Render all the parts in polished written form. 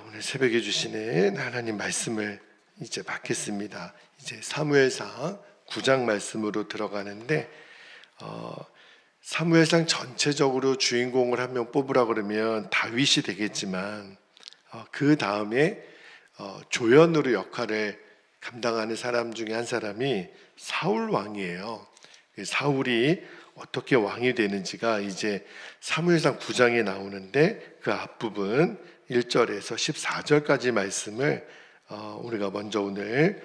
오늘 새벽에 주시는 하나님 말씀을 이제 받겠습니다. 이제 사무엘상 9장 말씀으로 들어가는데 사무엘상 전체적으로 주인공을 한 명 뽑으라 그러면 다윗이 되겠지만 그 다음에 조연으로 역할을 감당하는 사람 중에 한 사람이 사울 왕이에요. 사울이 어떻게 왕이 되는지가 이제 사무엘상 9장에 나오는데 그 앞부분 1절에서 14절까지 말씀을 우리가 먼저 오늘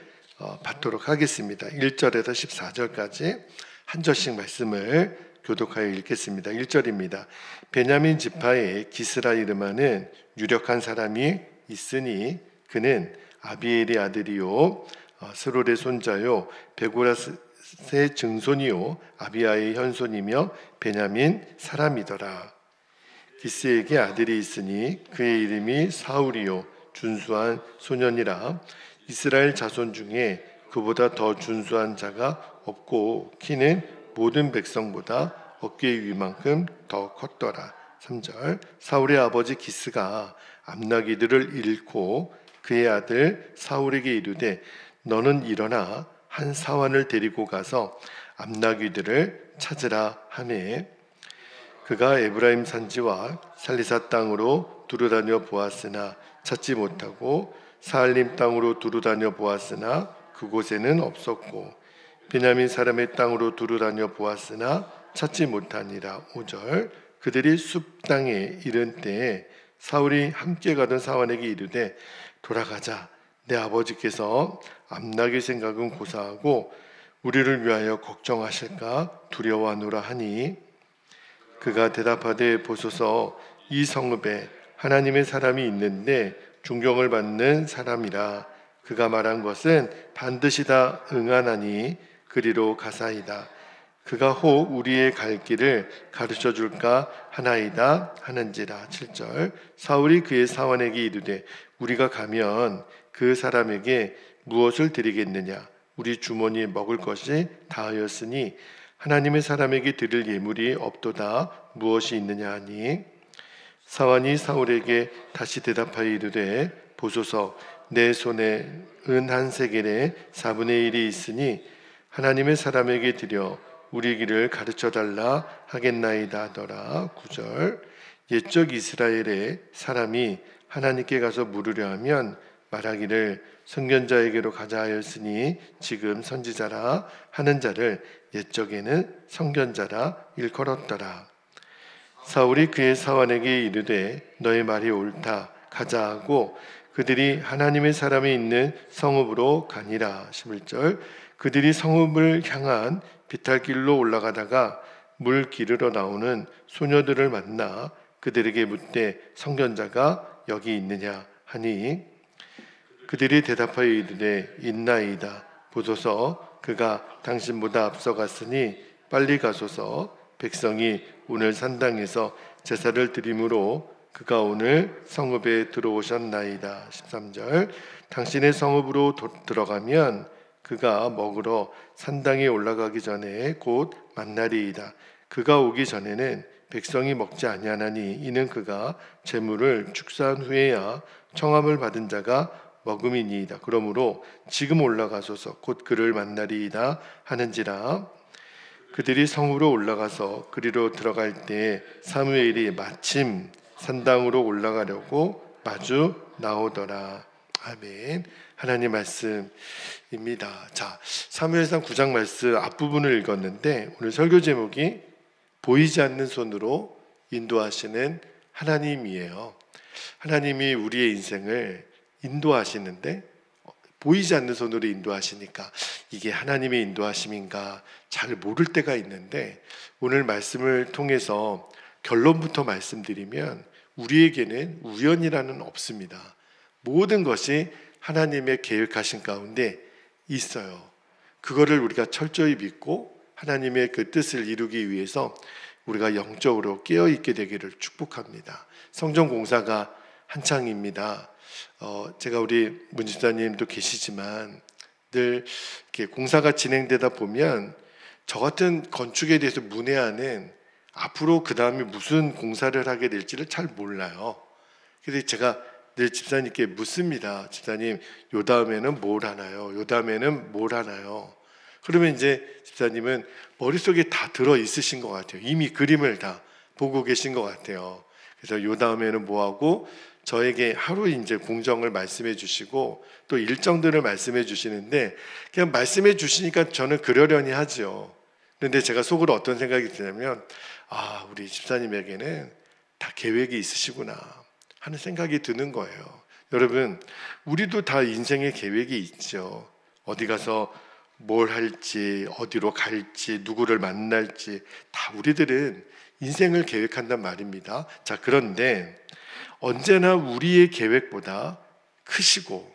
받도록 하겠습니다. 1절에서 14절까지 한 절씩 말씀을 교독하여 읽겠습니다. 1절입니다. 베냐민 지파의 기스라 이름하는 유력한 사람이 있으니 그는 아비엘의 아들이요 스롤의 손자요 베고라스의 증손이요 아비아의 현손이며 베냐민 사람이더라. 기스에게 아들이 있으니 그의 이름이 사울이요 준수한 소년이라. 이스라엘 자손 중에 그보다 더 준수한 자가 없고 키는 모든 백성보다 어깨 위만큼 더 컸더라. 3절. 사울의 아버지 기스가 암나기들을 잃고 그의 아들 사울에게 이르되 너는 일어나 한 사환을 데리고 가서 암나귀들을 찾으라 하매 그가 에브라임 산지와 살리사 땅으로 두루다녀 보았으나 찾지 못하고 사알림 땅으로 두루다녀 보았으나 그곳에는 없었고 베냐민 사람의 땅으로 두루다녀 보았으나 찾지 못하니라. 5절. 그들이 숲 땅에 이른 때에 사울이 함께 가던 사환에게 이르되 돌아가자. 내 아버지께서 암나귀 생각은 고사하고 우리를 위하여 걱정하실까 두려워하노라 하니 그가 대답하되 보소서 이 성읍에 하나님의 사람이 있는데 존경을 받는 사람이라. 그가 말한 것은 반드시 다 응하나니 그리로 가사이다. 그가 혹 우리의 갈 길을 가르쳐 줄까 하나이다 하는지라. 7절. 사울이 그의 사원에게 이르되 우리가 가면 그 사람에게 무엇을 드리겠느냐? 우리 주머니에 먹을 것이 다하였으니 하나님의 사람에게 드릴 예물이 없도다. 무엇이 있느냐 하니 사환이 사울에게 다시 대답하여 이르되 보소서 내 손에 은 한 세겔의 4분의 1이 있으니 하나님의 사람에게 드려 우리 길을 가르쳐 달라 하겠나이다 하더라. 9절. 옛적 이스라엘의 사람이 하나님께 가서 물으려 하면 말하기를 선견자에게로 가자 하였으니 지금 선지자라 하는 자를 옛적에는 선견자라 일컬었더라. 사울이 그의 사환에게 이르되 너의 말이 옳다 가자 하고 그들이 하나님의 사람이 있는 성읍으로 가니라. 11절. 그들이 성읍을 향한 비탈길로 올라가다가 물 기르러 나오는 소녀들을 만나 그들에게 묻되 선견자가 여기 있느냐 하니 그들이 대답하여 이르되 있나이다. 보소서 그가 당신보다 앞서갔으니 빨리 가소서. 백성이 오늘 산당에서 제사를 드림으로 그가 오늘 성읍에 들어오셨나이다. 13절. 당신의 성읍으로 들어가면 그가 먹으러 산당에 올라가기 전에 곧 만나리이다. 그가 오기 전에는 백성이 먹지 아니하나니 이는 그가 제물을 축사한 후에야 청함을 받은 자가 먹음이니이다. 그러므로 지금 올라가소서 곧 그를 만나리이다 하는지라. 그들이 성으로 올라가서 그리로 들어갈 때 사무엘이 마침 산당으로 올라가려고 마주 나오더라. 아멘. 하나님 말씀입니다. 자, 사무엘상 9장 말씀 앞부분을 읽었는데 오늘 설교 제목이 보이지 않는 손으로 인도하시는 하나님이에요. 하나님이 우리의 인생을 인도하시는데 보이지 않는 손으로 인도하시니까 이게 하나님의 인도하심인가 잘 모를 때가 있는데 오늘 말씀을 통해서 결론부터 말씀드리면 우리에게는 우연이라는 없습니다. 모든 것이 하나님의 계획하신 가운데 있어요. 그거를 우리가 철저히 믿고 하나님의 그 뜻을 이루기 위해서 우리가 영적으로 깨어있게 되기를 축복합니다. 성전 공사가 한창입니다. 제가 우리 문집사님도 계시지만 늘 이렇게 공사가 진행되다 보면 저 같은 건축에 대해서 문외한은 앞으로 그 다음에 무슨 공사를 하게 될지를 잘 몰라요. 그래서 제가 늘 집사님께 묻습니다. 집사님, 요 다음에는 뭘 하나요? 요 다음에는 뭘 하나요? 그러면 이제 집사님은 머릿속에 다 들어 있으신 것 같아요. 이미 그림을 다 보고 계신 것 같아요. 그래서 요 다음에는 뭐 하고 저에게 하루 이제 공정을 말씀해 주시고 또 일정들을 말씀해 주시는데 그냥 말씀해 주시니까 저는 그러려니 하죠. 그런데 제가 속으로 어떤 생각이 드냐면 우리 집사님에게는 다 계획이 있으시구나 하는 생각이 드는 거예요. 여러분, 우리도 다 인생의 계획이 있죠. 어디 가서 뭘 할지, 어디로 갈지, 누구를 만날지 다 우리들은 인생을 계획한단 말입니다. 자, 그런데 언제나 우리의 계획보다 크시고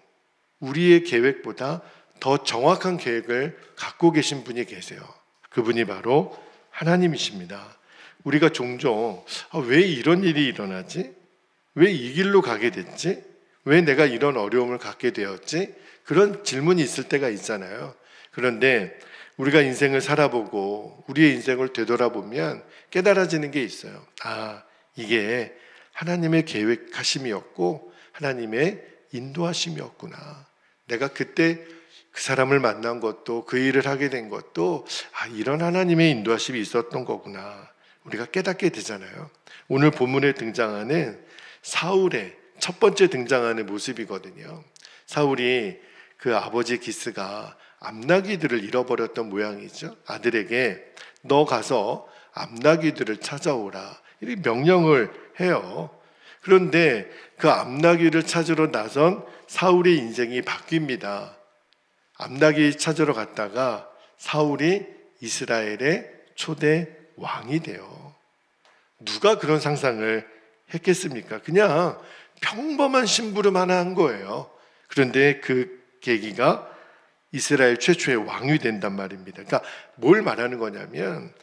우리의 계획보다 더 정확한 계획을 갖고 계신 분이 계세요. 그분이 바로 하나님이십니다. 우리가 종종 왜 이런 일이 일어나지? 왜 이 길로 가게 됐지? 왜 내가 이런 어려움을 갖게 되었지? 그런 질문이 있을 때가 있잖아요. 그런데 우리가 인생을 살아보고 우리의 인생을 되돌아보면 깨달아지는 게 있어요. 이게 하나님의 계획하심이었고 하나님의 인도하심이었구나. 내가 그때 그 사람을 만난 것도 그 일을 하게 된 것도 이런 하나님의 인도하심이 있었던 거구나. 우리가 깨닫게 되잖아요. 오늘 본문에 등장하는 사울의 첫 번째 등장하는 모습이거든요. 사울이 그 아버지 기스가 암나귀들을 잃어버렸던 모양이죠. 아들에게 너 가서 암나귀들을 찾아오라 이렇게 명령을 해요. 그런데 그 암나귀를 찾으러 나선 사울의 인생이 바뀝니다. 암나귀 찾으러 갔다가 사울이 이스라엘의 초대 왕이 돼요. 누가 그런 상상을 했겠습니까? 그냥 평범한 심부름 하나 한 거예요. 그런데 그 계기가 이스라엘 최초의 왕이 된단 말입니다. 그러니까 뭘 말하는 거냐면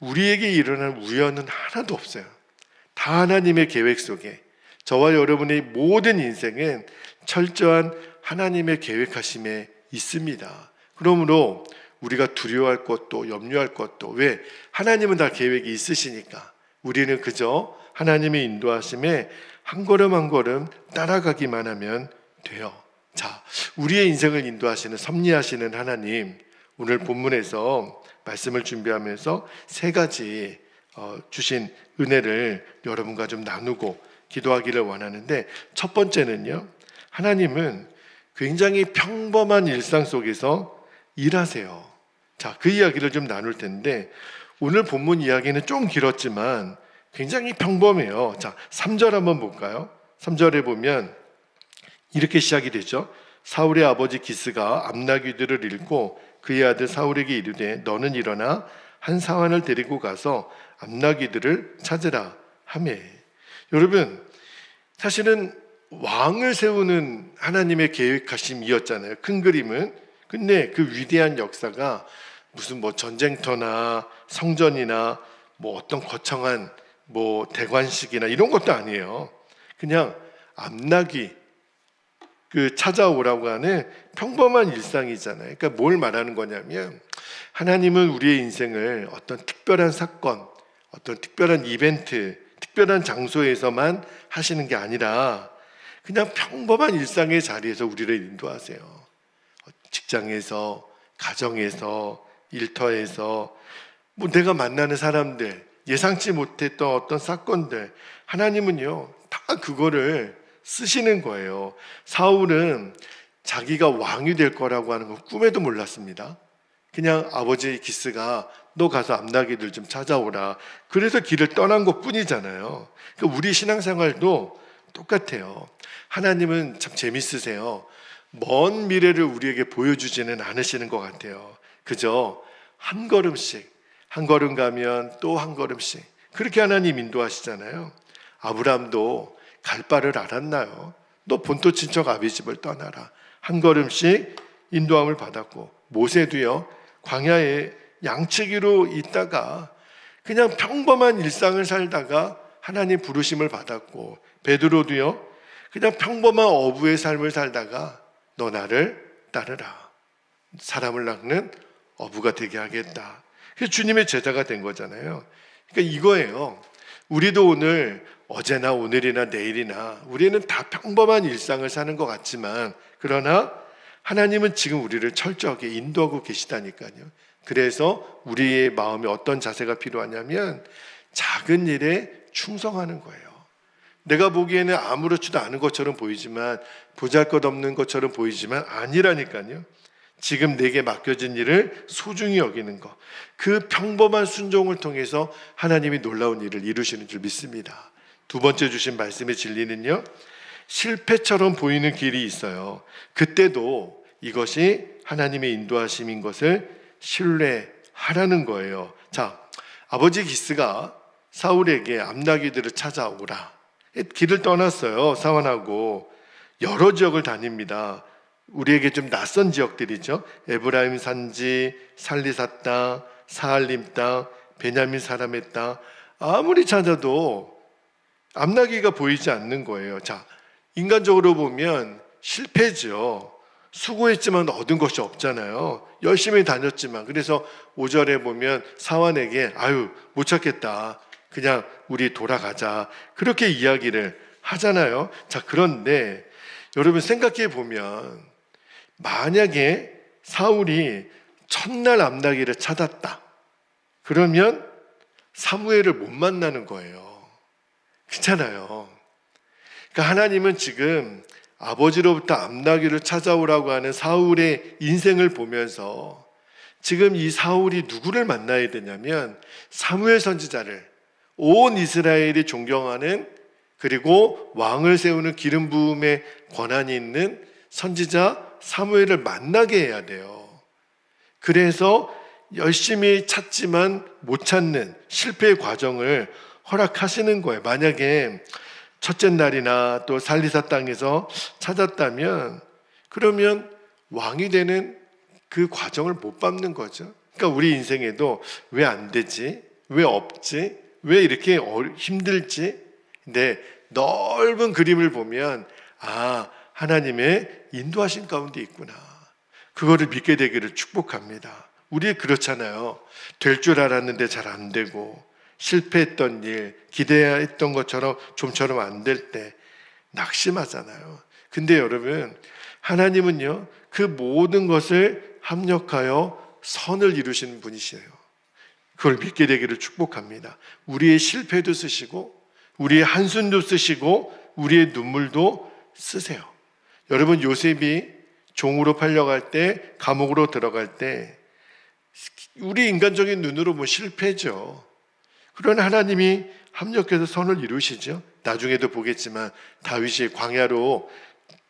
우리에게 일어난 우연은 하나도 없어요. 다 하나님의 계획 속에 저와 여러분의 모든 인생은 철저한 하나님의 계획하심에 있습니다. 그러므로 우리가 두려워할 것도 염려할 것도 왜? 하나님은 다 계획이 있으시니까 우리는 그저 하나님의 인도하심에 한 걸음 한 걸음 따라가기만 하면 돼요. 자, 우리의 인생을 인도하시는 섭리하시는 하나님, 오늘 본문에서 말씀을 준비하면서 세 가지 주신 은혜를 여러분과 좀 나누고 기도하기를 원하는데, 첫 번째는요, 하나님은 굉장히 평범한 일상 속에서 일하세요. 자, 그 이야기를 좀 나눌 텐데 오늘 본문 이야기는 좀 길었지만 굉장히 평범해요. 자, 3절 한번 볼까요? 3절에 보면 이렇게 시작이 되죠. 사울의 아버지 기스가 암나귀들을 잃고 그의 아들 사울에게 이르되 너는 일어나 한 사환을 데리고 가서 암나귀들을 찾으라 하매. 여러분, 사실은 왕을 세우는 하나님의 계획하심이었잖아요. 큰 그림은. 근데 그 위대한 역사가 무슨 전쟁터나 성전이나 어떤 거창한 대관식이나 이런 것도 아니에요. 그냥 암나귀 찾아오라고 하는 평범한 일상이잖아요. 그러니까 뭘 말하는 거냐면 하나님은 우리의 인생을 어떤 특별한 사건, 어떤 특별한 이벤트, 특별한 장소에서만 하시는 게 아니라 그냥 평범한 일상의 자리에서 우리를 인도하세요. 직장에서, 가정에서, 일터에서 내가 만나는 사람들, 예상치 못했던 어떤 사건들, 하나님은요 다 그거를 쓰시는 거예요. 사울은 자기가 왕이 될 거라고 하는 건 꿈에도 몰랐습니다. 그냥 아버지 기스가 너 가서 암나귀들 좀 찾아오라, 그래서 길을 떠난 것 뿐이잖아요. 그러니까 우리 신앙생활도 똑같아요. 하나님은 참 재밌으세요. 먼 미래를 우리에게 보여주지는 않으시는 것 같아요. 그저 한 걸음씩, 한 걸음 가면 또 한 걸음씩 그렇게 하나님 인도하시잖아요. 아브라함도 갈 바를 알았나요? 너 본토 친척 아비집을 떠나라. 한 걸음씩 인도함을 받았고, 모세도요 광야에 양치기로 있다가 그냥 평범한 일상을 살다가 하나님 부르심을 받았고, 베드로도요 그냥 평범한 어부의 삶을 살다가 너 나를 따르라, 사람을 낚는 어부가 되게 하겠다. 그래서 주님의 제자가 된 거잖아요. 그러니까 이거예요. 우리도 오늘 어제나 오늘이나 내일이나 우리는 다 평범한 일상을 사는 것 같지만, 그러나 하나님은 지금 우리를 철저하게 인도하고 계시다니까요. 그래서 우리의 마음에 어떤 자세가 필요하냐면 작은 일에 충성하는 거예요. 내가 보기에는 아무렇지도 않은 것처럼 보이지만, 보잘것없는 것처럼 보이지만 아니라니까요. 지금 내게 맡겨진 일을 소중히 여기는 것, 그 평범한 순종을 통해서 하나님이 놀라운 일을 이루시는 줄 믿습니다. 두 번째 주신 말씀의 진리는요, 실패처럼 보이는 길이 있어요. 그때도 이것이 하나님의 인도하심인 것을 신뢰하라는 거예요. 자, 아버지 기스가 사울에게 암나귀들을 찾아오라, 길을 떠났어요. 사환하고 여러 지역을 다닙니다. 우리에게 좀 낯선 지역들이죠. 에브라임 산지, 살리사 땅, 사할림 땅, 베냐민 사람의 땅. 아무리 찾아도 암나귀가 보이지 않는 거예요. 자, 인간적으로 보면 실패죠. 수고했지만 얻은 것이 없잖아요. 열심히 다녔지만. 그래서 5절에 보면 사환에게 아유 못 찾겠다, 그냥 우리 돌아가자, 그렇게 이야기를 하잖아요. 자, 그런데 여러분 생각해 보면 만약에 사울이 첫날 암나귀를 찾았다, 그러면 사무엘을 못 만나는 거예요. 그렇잖아요. 그러니까 하나님은 지금 아버지로부터 암나귀를 찾아오라고 하는 사울의 인생을 보면서 지금 이 사울이 누구를 만나야 되냐면 사무엘 선지자를, 온 이스라엘이 존경하는, 그리고 왕을 세우는 기름 부음의 권한이 있는 선지자 사무엘을 만나게 해야 돼요. 그래서 열심히 찾지만 못 찾는 실패의 과정을 허락하시는 거예요. 만약에 첫째 날이나 또 살리사 땅에서 찾았다면 그러면 왕이 되는 그 과정을 못 밟는 거죠. 그러니까 우리 인생에도 왜 안 되지? 왜 없지? 왜 이렇게 힘들지? 근데 넓은 그림을 보면 아, 하나님의 인도하신 가운데 있구나, 그거를 믿게 되기를 축복합니다. 우리 그렇잖아요. 될 줄 알았는데 잘 안 되고, 실패했던 일, 기대했던 것처럼 좀처럼 안 될 때 낙심하잖아요. 근데 여러분, 하나님은요 그 모든 것을 합력하여 선을 이루시는 분이시에요. 그걸 믿게 되기를 축복합니다. 우리의 실패도 쓰시고 우리의 한숨도 쓰시고 우리의 눈물도 쓰세요. 여러분, 요셉이 종으로 팔려갈 때, 감옥으로 들어갈 때 우리 인간적인 눈으로 보면 실패죠. 그러나 하나님이 합력해서 선을 이루시죠. 나중에도 보겠지만 다윗이 광야로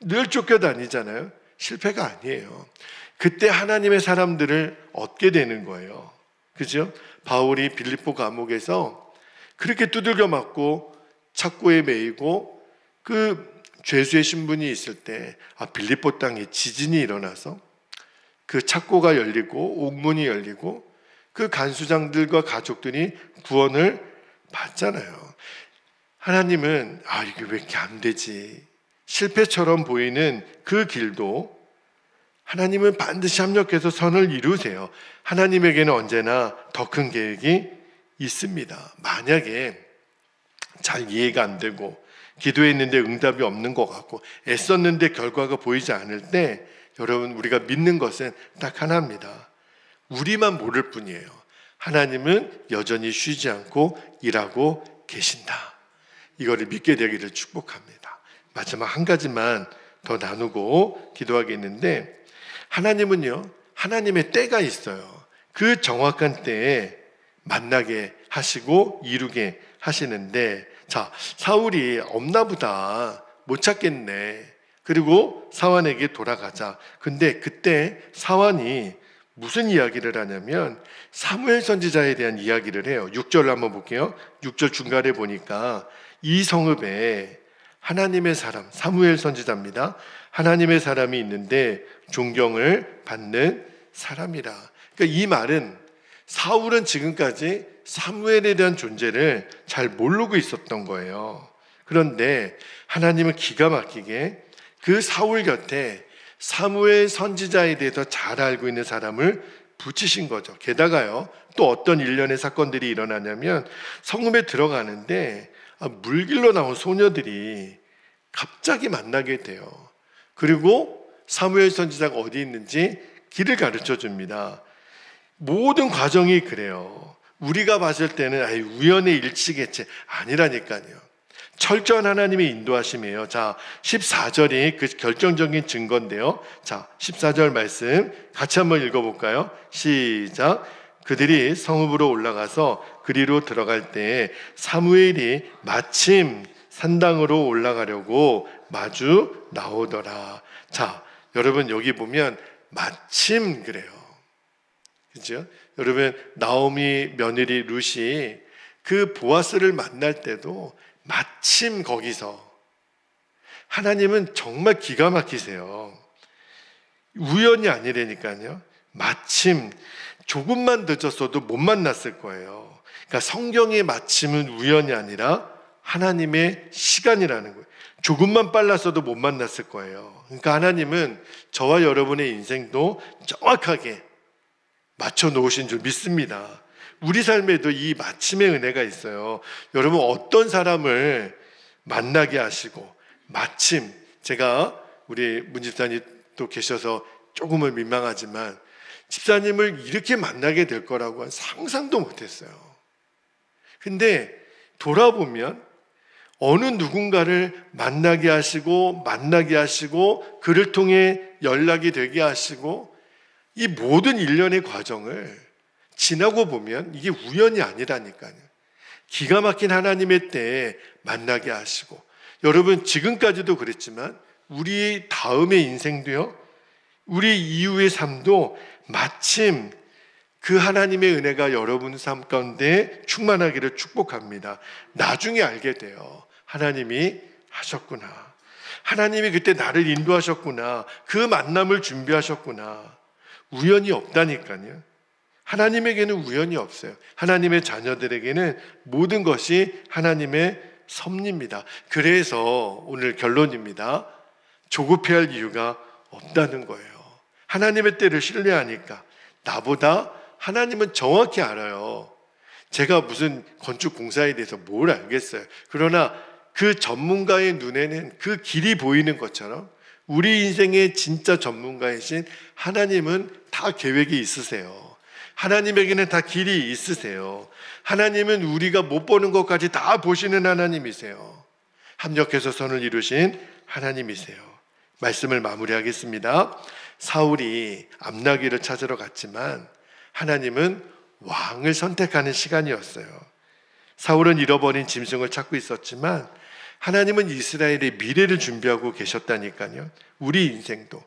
늘 쫓겨다니잖아요. 실패가 아니에요. 그때 하나님의 사람들을 얻게 되는 거예요. 그죠? 바울이 빌립보 감옥에서 그렇게 두들겨 맞고 착고에 매이고 그 죄수의 신분이 있을 때 빌립보 땅에 지진이 일어나서 그 착고가 열리고 옥문이 열리고 그 간수장들과 가족들이 구원을 받잖아요. 하나님은 이게 왜 이렇게 안 되지? 실패처럼 보이는 그 길도 하나님은 반드시 합력해서 선을 이루세요. 하나님에게는 언제나 더 큰 계획이 있습니다. 만약에 잘 이해가 안 되고 기도했는데 응답이 없는 것 같고 애썼는데 결과가 보이지 않을 때, 여러분, 우리가 믿는 것은 딱 하나입니다. 우리만 모를 뿐이에요. 하나님은 여전히 쉬지 않고 일하고 계신다. 이거를 믿게 되기를 축복합니다. 마지막 한 가지만 더 나누고 기도하겠는데, 하나님은요 하나님의 때가 있어요. 그 정확한 때에 만나게 하시고 이루게 하시는데, 자, 사울이 없나 보다, 못 찾겠네, 그리고 사환에게 돌아가자. 근데 그때 사환이 무슨 이야기를 하냐면 사무엘 선지자에 대한 이야기를 해요. 6절을 한번 볼게요. 6절 중간에 보니까 이 성읍에 하나님의 사람, 사무엘 선지자입니다. 하나님의 사람이 있는데 존경을 받는 사람이라. 그러니까 이 말은 사울은 지금까지 사무엘에 대한 존재를 잘 모르고 있었던 거예요. 그런데 하나님은 기가 막히게 그 사울 곁에 사무엘 선지자에 대해서 잘 알고 있는 사람을 붙이신 거죠. 게다가요, 또 어떤 일련의 사건들이 일어나냐면 성읍에 들어가는데 물길로 나온 소녀들이 갑자기 만나게 돼요. 그리고 사무엘 선지자가 어디 있는지 길을 가르쳐 줍니다. 모든 과정이 그래요. 우리가 봤을 때는 우연의 일치겠지. 아니라니까요. 철저한 하나님의 인도하심이에요. 자, 14절이 그 결정적인 증거인데요. 자, 14절 말씀 같이 한번 읽어볼까요? 시작. 그들이 성읍으로 올라가서 그리로 들어갈 때 사무엘이 마침 산당으로 올라가려고 마주 나오더라. 자, 여러분 여기 보면 마침 그래요. 그죠? 여러분 나오미 며느리 룻이 그 보아스를 만날 때도 마침 거기서, 하나님은 정말 기가 막히세요. 우연이 아니라니까요. 마침 조금만 늦었어도 못 만났을 거예요. 그러니까 성경의 마침은 우연이 아니라 하나님의 시간이라는 거예요. 조금만 빨랐어도 못 만났을 거예요. 그러니까 하나님은 저와 여러분의 인생도 정확하게 맞춰 놓으신 줄 믿습니다. 우리 삶에도 이 마침의 은혜가 있어요. 여러분 어떤 사람을 만나게 하시고, 마침 제가 우리 문 집사님 또 계셔서 조금은 민망하지만 집사님을 이렇게 만나게 될 거라고 상상도 못했어요. 근데 돌아보면 어느 누군가를 만나게 하시고 그를 통해 연락이 되게 하시고, 이 모든 일련의 과정을 지나고 보면 이게 우연이 아니라니까요. 기가 막힌 하나님의 때에 만나게 하시고, 여러분 지금까지도 그랬지만 우리 다음의 인생도요, 우리 이후의 삶도 마침 그 하나님의 은혜가 여러분 삶 가운데 충만하기를 축복합니다. 나중에 알게 돼요. 하나님이 하셨구나. 하나님이 그때 나를 인도하셨구나. 그 만남을 준비하셨구나. 우연이 없다니까요. 하나님에게는 우연이 없어요. 하나님의 자녀들에게는 모든 것이 하나님의 섭리입니다. 그래서 오늘 결론입니다. 조급해할 이유가 없다는 거예요. 하나님의 때를 신뢰하니까. 나보다 하나님은 정확히 알아요. 제가 무슨 건축 공사에 대해서 뭘 알겠어요. 그러나 그 전문가의 눈에는 그 길이 보이는 것처럼 우리 인생의 진짜 전문가이신 하나님은 다 계획이 있으세요. 하나님에게는 다 길이 있으세요. 하나님은 우리가 못 보는 것까지 다 보시는 하나님이세요. 합력해서 선을 이루신 하나님이세요. 말씀을 마무리하겠습니다. 사울이 암나귀를 찾으러 갔지만 하나님은 왕을 선택하는 시간이었어요. 사울은 잃어버린 짐승을 찾고 있었지만 하나님은 이스라엘의 미래를 준비하고 계셨다니까요. 우리 인생도,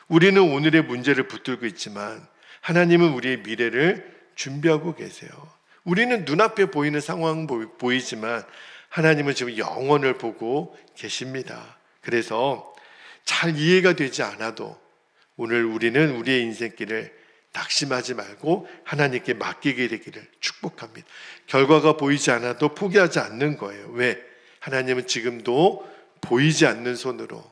우리는 오늘의 문제를 붙들고 있지만 하나님은 우리의 미래를 준비하고 계세요. 우리는 눈앞에 보이는 상황 보이지만 하나님은 지금 영원을 보고 계십니다. 그래서 잘 이해가 되지 않아도 오늘 우리는 우리의 인생길을 낙심하지 말고 하나님께 맡기게 되기를 축복합니다. 결과가 보이지 않아도 포기하지 않는 거예요. 왜? 하나님은 지금도 보이지 않는 손으로,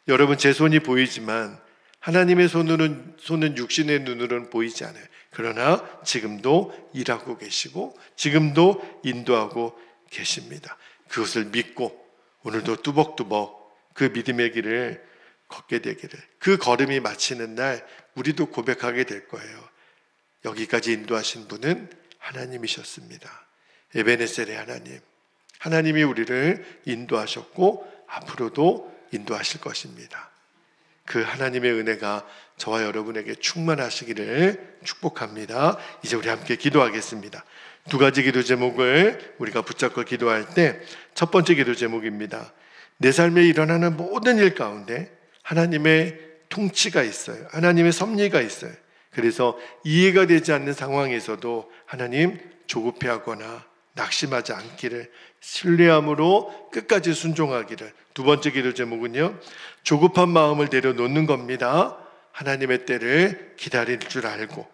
여러분 제 손이 보이지만 하나님의 손은 육신의 눈으로는 보이지 않아요. 그러나 지금도 일하고 계시고 지금도 인도하고 계십니다. 그것을 믿고 오늘도 뚜벅뚜벅 그 믿음의 길을 걷게 되기를, 그 걸음이 마치는 날 우리도 고백하게 될 거예요. 여기까지 인도하신 분은 하나님이셨습니다. 에베네셀의 하나님, 하나님이 우리를 인도하셨고 앞으로도 인도하실 것입니다. 그 하나님의 은혜가 저와 여러분에게 충만하시기를 축복합니다. 이제 우리 함께 기도하겠습니다. 두 가지 기도 제목을 우리가 붙잡고 기도할 때, 첫 번째 기도 제목입니다. 내 삶에 일어나는 모든 일 가운데 하나님의 통치가 있어요. 하나님의 섭리가 있어요. 그래서 이해가 되지 않는 상황에서도 하나님 조급해하거나 낙심하지 않기를, 신뢰함으로 끝까지 순종하기를. 두 번째 기도 제목은요, 조급한 마음을 내려놓는 겁니다. 하나님의 때를 기다릴 줄 알고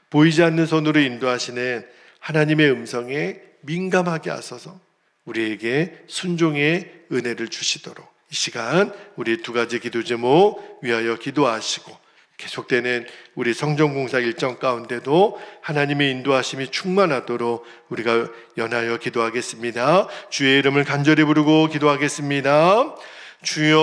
보이지 않는 손으로 인도하시는 하나님의 음성에 민감하게 하소서 우리에게 순종의 은혜를 주시도록 이 시간 우리 두 가지 기도 제목 위하여 기도하시고 계속되는 우리 성전공사 일정 가운데도 하나님의 인도하심이 충만하도록 우리가 연하여 기도하겠습니다. 주의 이름을 간절히 부르고 기도하겠습니다. 주여